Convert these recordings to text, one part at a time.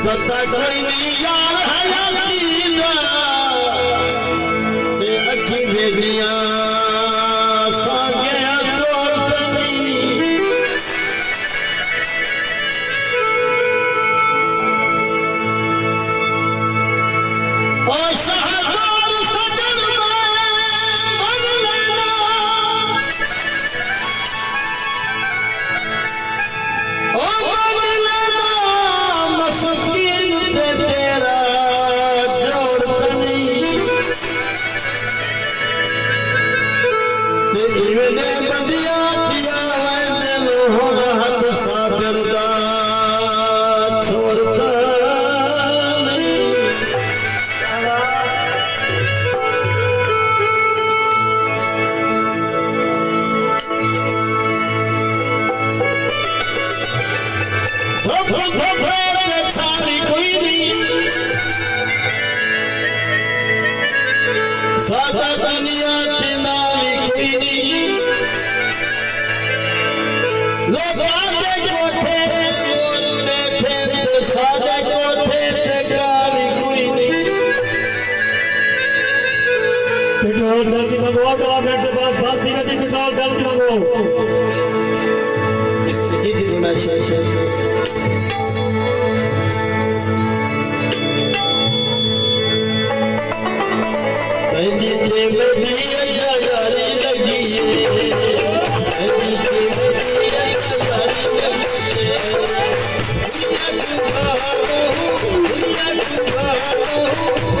सता कोई नहीं यार हयातीला ते अच्छी बेबियां सागे तोड़ कनी ओ शहजाद सजन में बन लेना ओ बन लेना मस्किन ते तेरा जोड़ कनी ते इवने बदिया दिया है दिल हो हद सागर दा छोड़ कनी छाड़ी कोई नहीं सादा दुनिया नाली कोई नहीं लोग आते कोठे बैठे ते सादे कोठे ते गाली कोई नहीं पेट्रोल दर की मंगवा तो आप से बात बात सीधा जी पेट्रोल दर की मंगवाओ ये दिन में शेष ताइदी ते में यारी लगी है ताइदी ते में यारी लगी है दुनिया जुगा सारी लगी है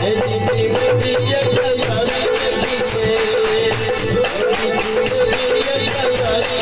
ताइदी ते में यारी लगी है ताइदी ते में यारी लगी है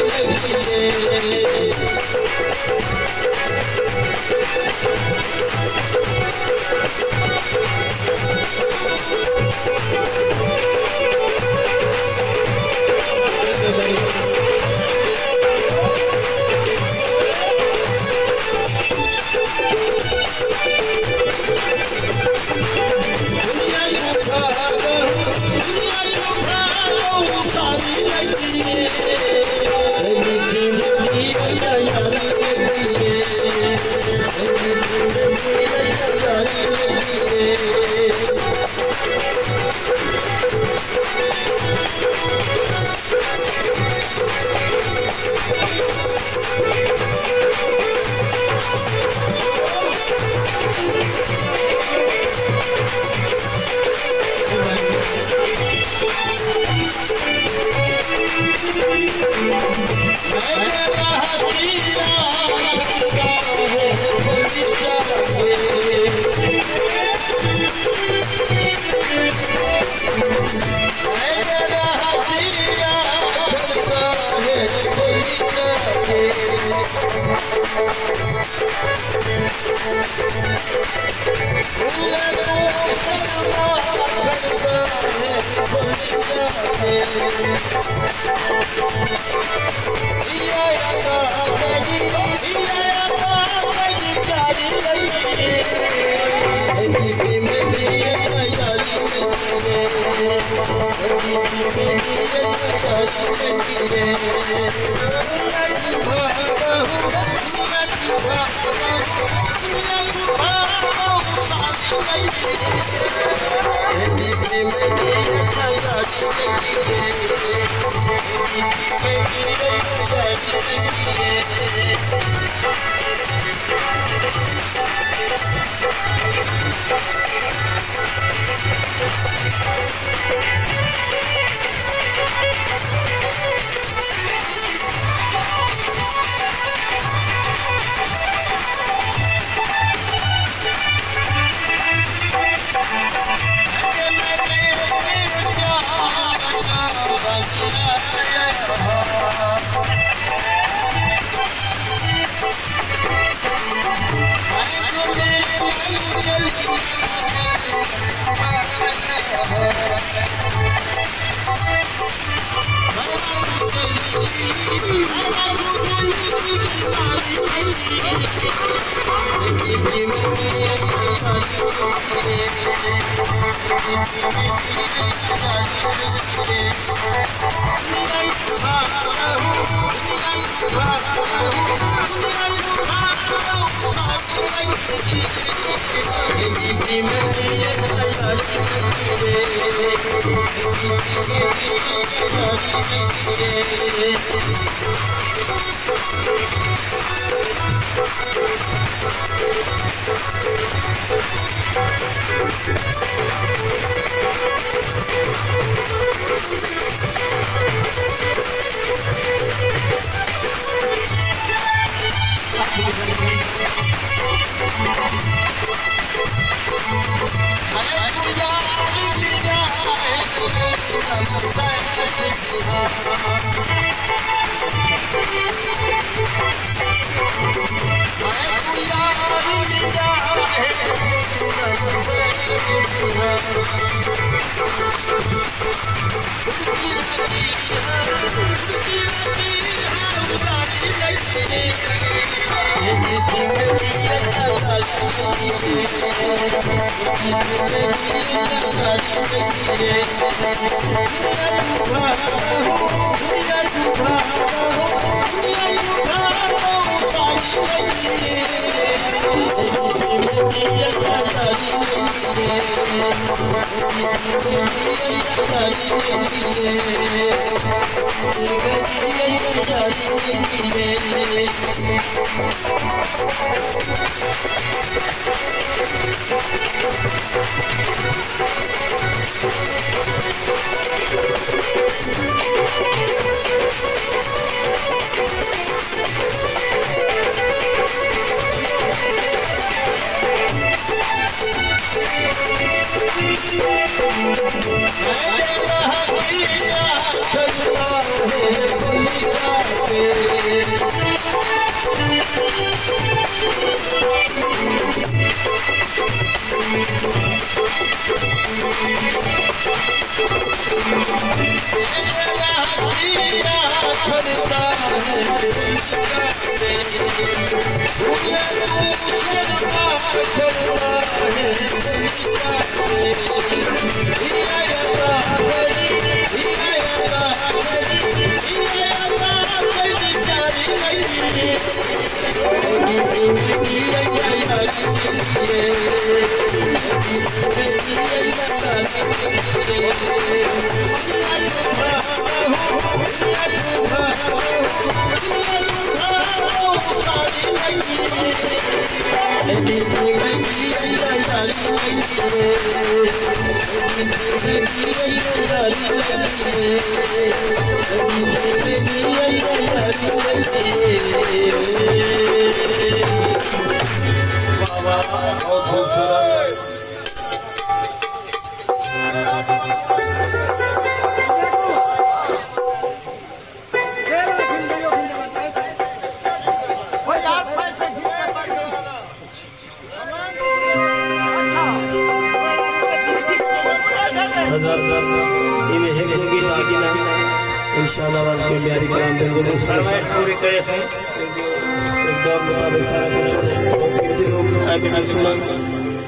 Wow.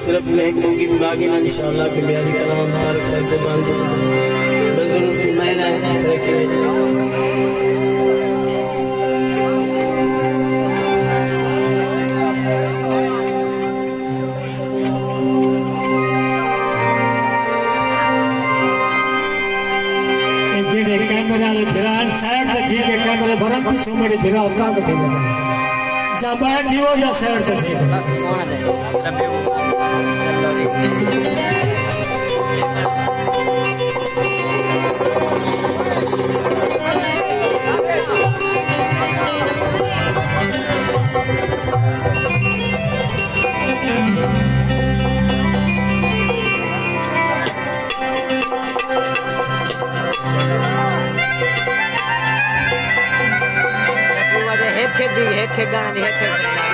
सिर्फ महकूम की बागी इंशाअल्लाह के ब्याजी का नाम तारक साहब से बांध बंदरों की महिला है जेडे कैमरा ध्यान साइड से ठीक है कैमरा भरन पीछे मेरे ध्यान का ठीक है जब बैठ जियो या साइड से ठीक है head gaana ni head